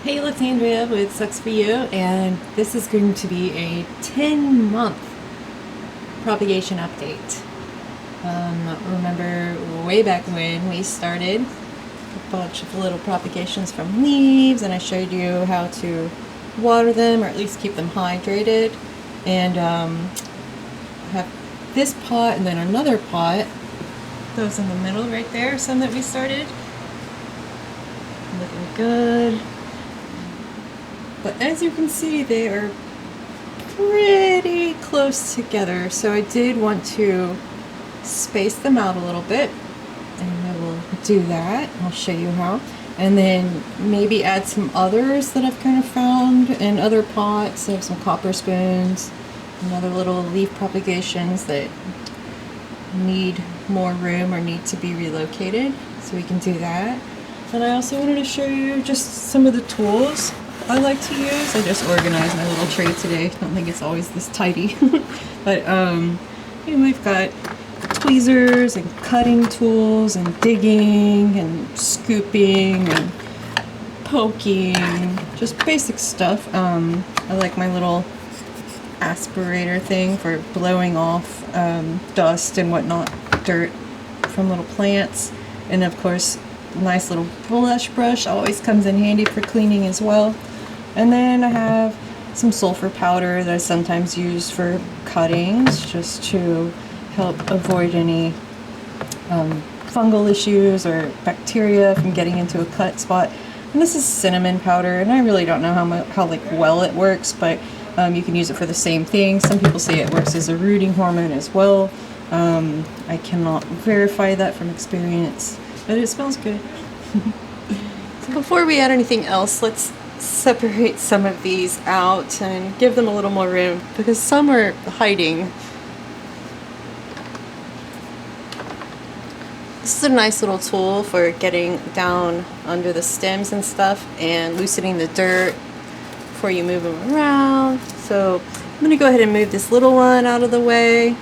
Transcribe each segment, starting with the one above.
Hey, it's Andrea with Sucs For You, and this is going to be a 10-month propagation update. Remember way back when we started a bunch of little propagations from leaves, and I showed you how to water them or at least keep them hydrated. And have this pot and then another pot. Those in the middle right there, some that we started. Looking good. But as you can see, they are pretty close together, so I did want to space them out a little bit, and I will do that. I'll show you how. And then maybe add some others that I've kind of found in other pots. I have some copper spoons and other little leaf propagations that need more room or need to be relocated, so we can do that. And I also wanted to show you just some of the tools I like to use. I just organized my little tray today. I don't think it's always this tidy. But you know, I've got tweezers and cutting tools and digging and scooping and poking, just basic stuff. I like my little aspirator thing for blowing off dust and whatnot, dirt from little plants. And of course, nice little brush always comes in handy for cleaning as well. And then I have some sulfur powder that I sometimes use for cuttings, just to help avoid any fungal issues or bacteria from getting into a cut spot. And this is cinnamon powder, and I really don't know how like well it works, but you can use it for the same thing. Some people say it works as a rooting hormone as well. I cannot verify that from experience, but it smells good. So before we add anything else, let's separate some of these out and give them a little more room, because some are hiding. This is a nice little tool for getting down under the stems and stuff and loosening the dirt before you move them around. So I'm going to go ahead and move this little one out of the way.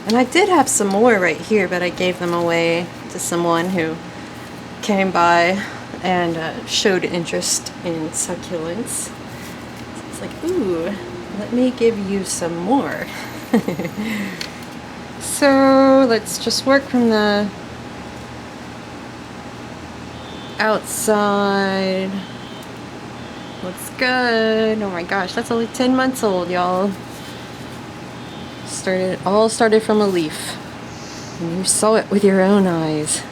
And I did have some more right here, but I gave them away to someone who came by and showed interest in succulents. So it's like, ooh, let me give you some more. So let's just work from the outside. Looks good. Oh my gosh, that's only 10 months old, y'all. All started from a leaf, and you saw it with your own eyes.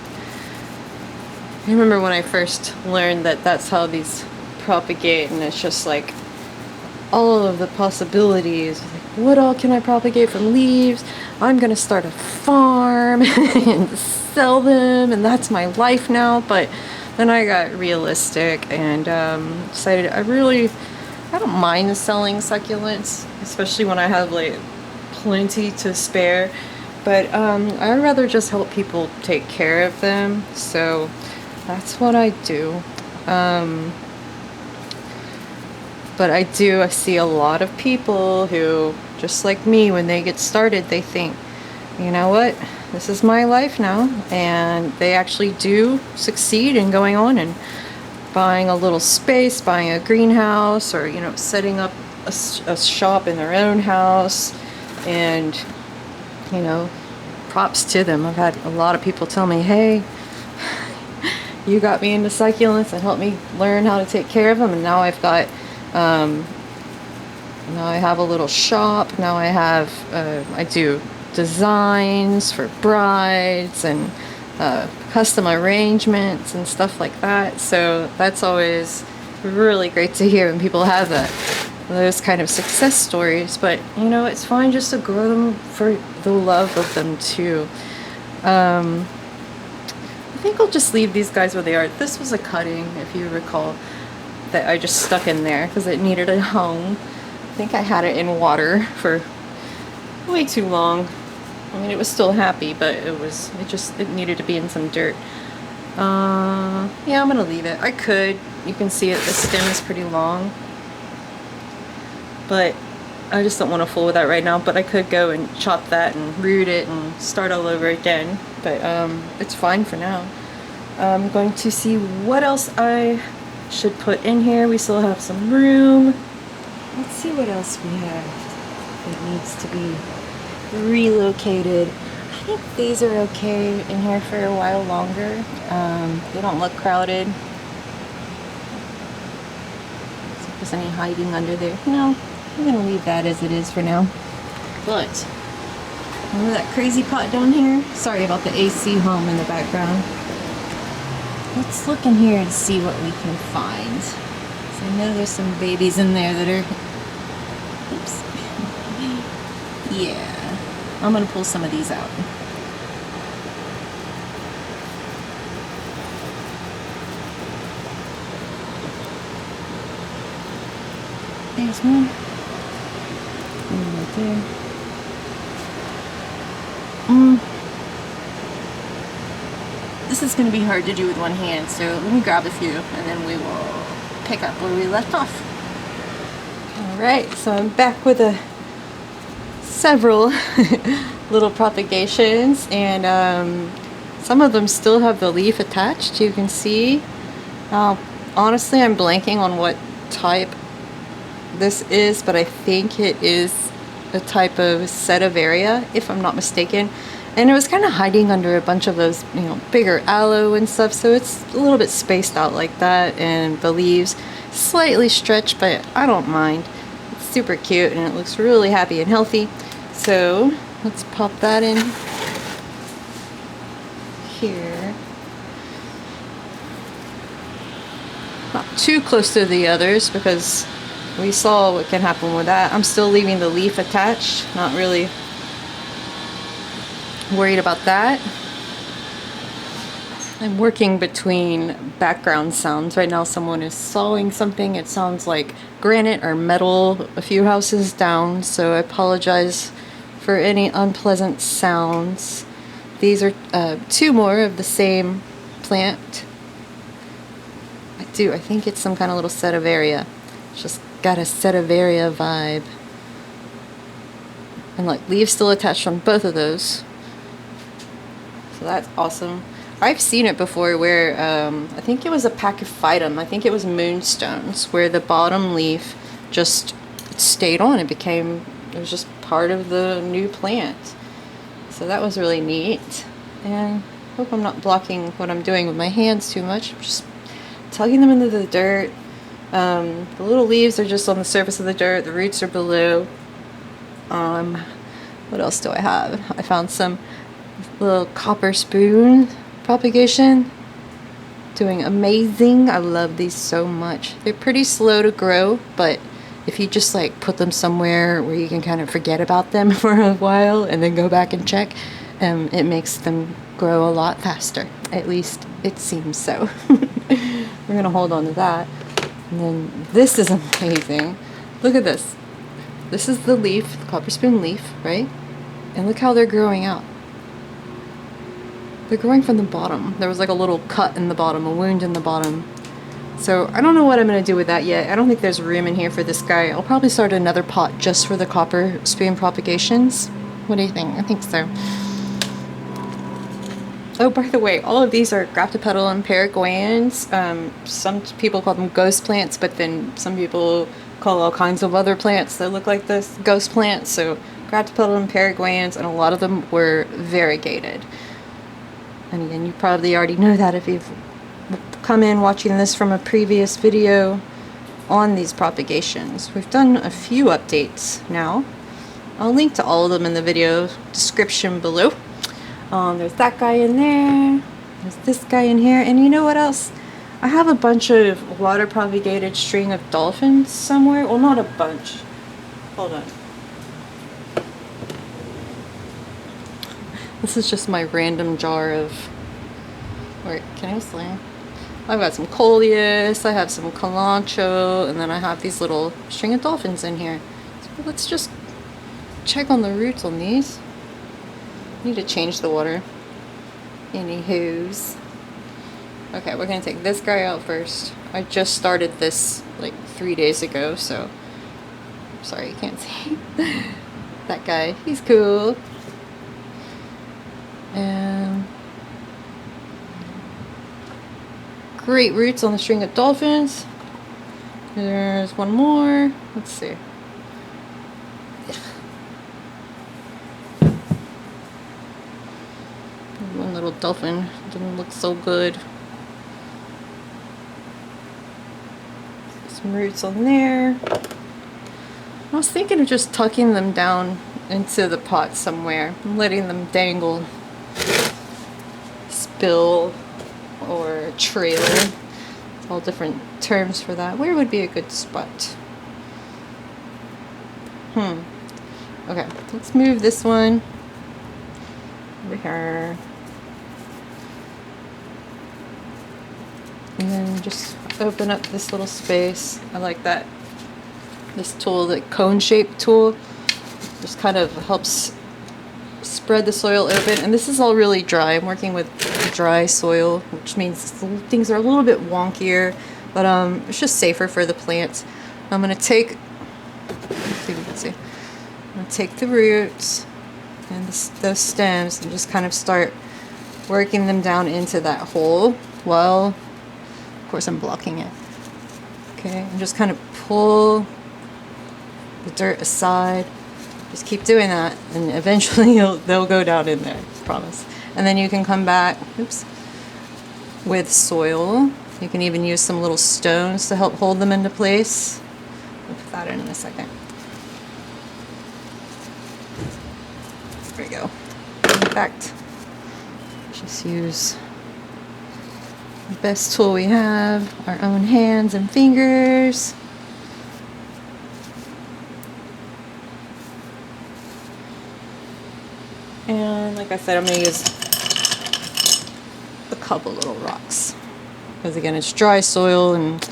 I remember when I first learned that that's how these propagate, and it's just like all of the possibilities. Like, what all can I propagate from leaves? I'm gonna start a farm and sell them, and that's my life now. But then I got realistic and decided I don't mind selling succulents, especially when I have like plenty to spare. But I'd rather just help people take care of them. So that's what I do. But I see a lot of people who, just like me, when they get started, they think, you know what, this is my life now. And they actually do succeed in going on and buying a little space, buying a greenhouse, or, you know, setting up a shop in their own house. And, you know, props to them. I've had a lot of people tell me, hey, you got me into succulents and helped me learn how to take care of them, and now I've got now I have a little shop. Now I have I do designs for brides and custom arrangements and stuff like that. So that's always really great to hear when people have those kind of success stories. But you know, it's fine just to grow them for the love of them too. I think I'll just leave these guys where they are. This was a cutting, if you recall, that I just stuck in there because it needed a home. I think I had it in water for way too long. I mean, it was still happy, but it needed to be in some dirt. Yeah, I'm gonna leave it. I could. You can see it. The stem is pretty long, but I just don't want to fool with that right now. But I could go and chop that and root it and start all over again. But it's fine for now. I'm going to see what else I should put in here. We still have some room. Let's see what else we have that needs to be relocated. I think these are okay in here for a while longer. They don't look crowded. See if there's any hiding under there. No, I'm gonna leave that as it is for now. But remember that crazy pot down here? Sorry about the AC hum in the background. Let's look in here and see what we can find. So I know there's some babies in there that are... Oops. Yeah. I'm gonna pull some of these out. There's one. One right there. This is going to be hard to do with one hand, so let me grab a few and then we will pick up where we left off. Alright, so I'm back with several little propagations, and some of them still have the leaf attached, you can see. Honestly, I'm blanking on what type this is, but I think it is a type of setivaria, if I'm not mistaken. And it was kind of hiding under a bunch of those, you know, bigger aloe and stuff, so it's a little bit spaced out like that, and the leaves slightly stretched, but I don't mind. It's super cute, and it looks really happy and healthy. So let's pop that in here. Not too close to the others, because we saw what can happen with that. I'm still leaving the leaf attached, not really worried about that. I'm working between background sounds. Right now someone is sawing something. It sounds like granite or metal a few houses down, so I apologize for any unpleasant sounds. These are two more of the same plant. I think it's some kind of little setivaria. It's just got a setivaria vibe. And like leaves still attached on both of those. So that's awesome. I've seen it before where, I think it was a pachyphytum, I think it was moonstones, where the bottom leaf just stayed on. It was just part of the new plant. So that was really neat. And I hope I'm not blocking what I'm doing with my hands too much. I'm just tugging them into the dirt. The little leaves are just on the surface of the dirt, the roots are below. What else do I have? I found some little copper spoon propagation, doing amazing. I love these so much. They're pretty slow to grow, but if you just like put them somewhere where you can kind of forget about them for a while and then go back and check, it makes them grow a lot faster. At least it seems so. We're gonna hold on to that. And then this is amazing. Look at this. This is the leaf, the copper spoon leaf, right? And look how they're growing out. They're growing from the bottom. There was like a little cut in the bottom, a wound in the bottom. So I don't know what I'm going to do with that yet. I don't think there's room in here for this guy. I'll probably start another pot just for the copper spoon propagations. What do you think? I think so. Oh, by the way, all of these are Graptopetalum paraguayense. Some people call them ghost plants, but then some people call all kinds of other plants that look like this ghost plants. So Graptopetalum paraguayense, and a lot of them were variegated. And again, you probably already know that if you've come in watching this from a previous video on these propagations. We've done a few updates now. I'll link to all of them in the video description below. There's that guy in there. There's this guy in here. And you know what else? I have a bunch of water propagated string of dolphins somewhere. Well, not a bunch. Hold on. This is just my random jar of... Wait, can I slam? I've got some coleus, I have some calancho, and then I have these little string of dolphins in here. So let's just check on the roots on these. I need to change the water. Anywho's. Okay, we're gonna take this guy out first. I just started this like 3 days ago, so... Sorry, you can't see. That guy, he's cool. And great roots on the string of dolphins. There's one more. Let's see. One little dolphin didn't look so good. Some roots on there. I was thinking of just tucking them down into the pot somewhere and letting them dangle, spill, or trail. It's all different terms for that. Where would be a good spot? Okay, let's move this one over here. And then just open up this little space. I like that. This tool, the cone-shaped tool, just kind of helps spread the soil open. And this is all really dry. I'm working with dry soil, which means things are a little bit wonkier, but it's just safer for the plants. I'm gonna take, let's see if you can see. I'm gonna take the roots and those stems and just kind of start working them down into that hole. Well, of course I'm blocking it. Okay, and just kind of pull the dirt aside. Just keep doing that, and eventually they'll go down in there, I promise. And then you can come back, oops, with soil. You can even use some little stones to help hold them into place. We'll put that in a second. There we go. In fact, just use the best tool we have, our own hands and fingers. And like I said, I'm going to use a couple little rocks. Because again, it's dry soil and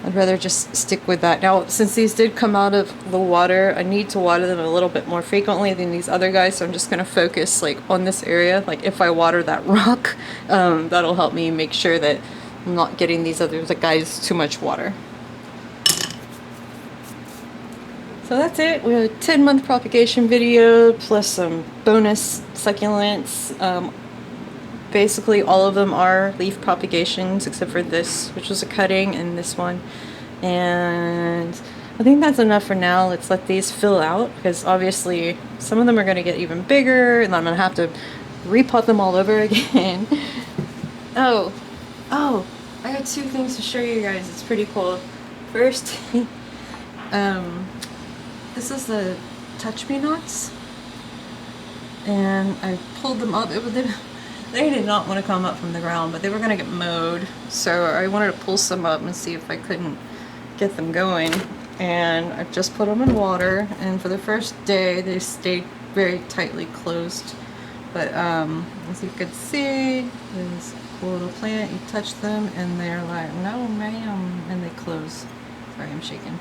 I'd rather just stick with that. Now, since these did come out of the water, I need to water them a little bit more frequently than these other guys. So I'm just going to focus like on this area. Like if I water that rock, that'll help me make sure that I'm not getting these other guys too much water. So that's it. We have a 10-month propagation video plus some bonus succulents. Basically all of them are leaf propagations except for this, which was a cutting, and this one. And I think that's enough for now. Let's let these fill out, because obviously some of them are going to get even bigger and I'm going to have to repot them all over again. Oh, I got two things to show you guys. It's pretty cool. First, this is the touch me knots, and I pulled them up. They did not want to come up from the ground, but they were going to get mowed, so I wanted to pull some up and see if I couldn't get them going. And I just put them in water, and for the first day they stayed very tightly closed. But as you can see, there's a cool little plant. You touch them and they're like, no ma'am, and they close. Sorry, I'm shaking.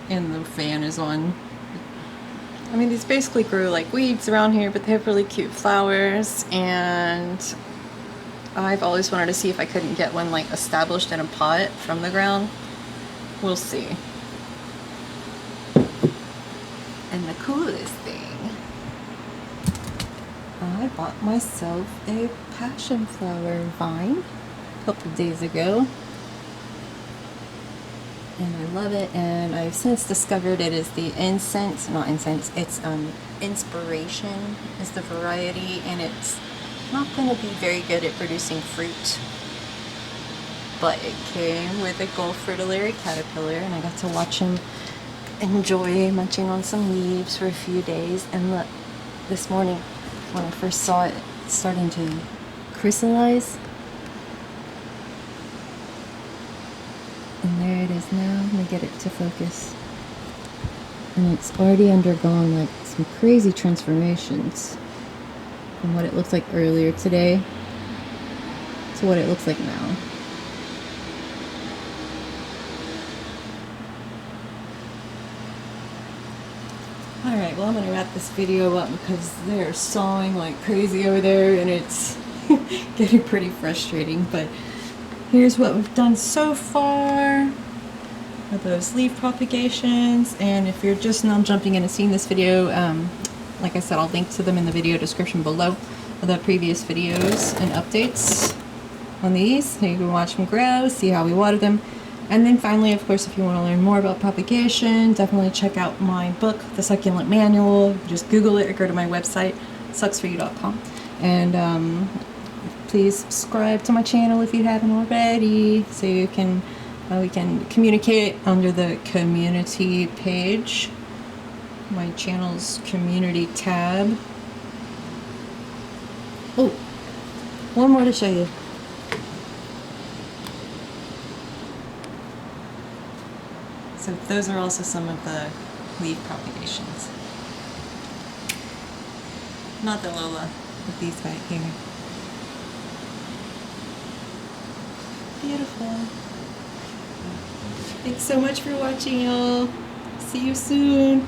And the fan is on. I mean, these basically grew like weeds around here, but they have really cute flowers, and I've always wanted to see if I couldn't get one like established in a pot from the ground. We'll see. And the coolest thing, I bought myself a passion flower vine a couple days ago. And I love it, and I've since discovered it is the it's Inspiration is the variety, and it's not going to be very good at producing fruit, but it came with a gold fritillary caterpillar, and I got to watch him enjoy munching on some leaves for a few days. And look, this morning when I first saw it starting to crystallize. And there it is now. Let me get it to focus. And it's already undergone like some crazy transformations from what it looked like earlier today to what it looks like now. Alright, well I'm going to wrap this video up because they're sawing like crazy over there and it's getting pretty frustrating, but here's what we've done so far with those leaf propagations. And if you're just now jumping in and seeing this video, like I said, I'll link to them in the video description below, the previous videos and updates on these, so you can watch them grow, see how we water them. And then finally, of course, if you want to learn more about propagation, definitely check out my book, The Succulent Manual. Just Google it or go to my website, sucsforyou.com. And please subscribe to my channel if you haven't already, so you can we can communicate under the community page, my channel's community tab. Oh, one more to show you. So those are also some of the leaf propagations. Not the Lola, but these right here. Beautiful. Thanks so much for watching, y'all. See you soon.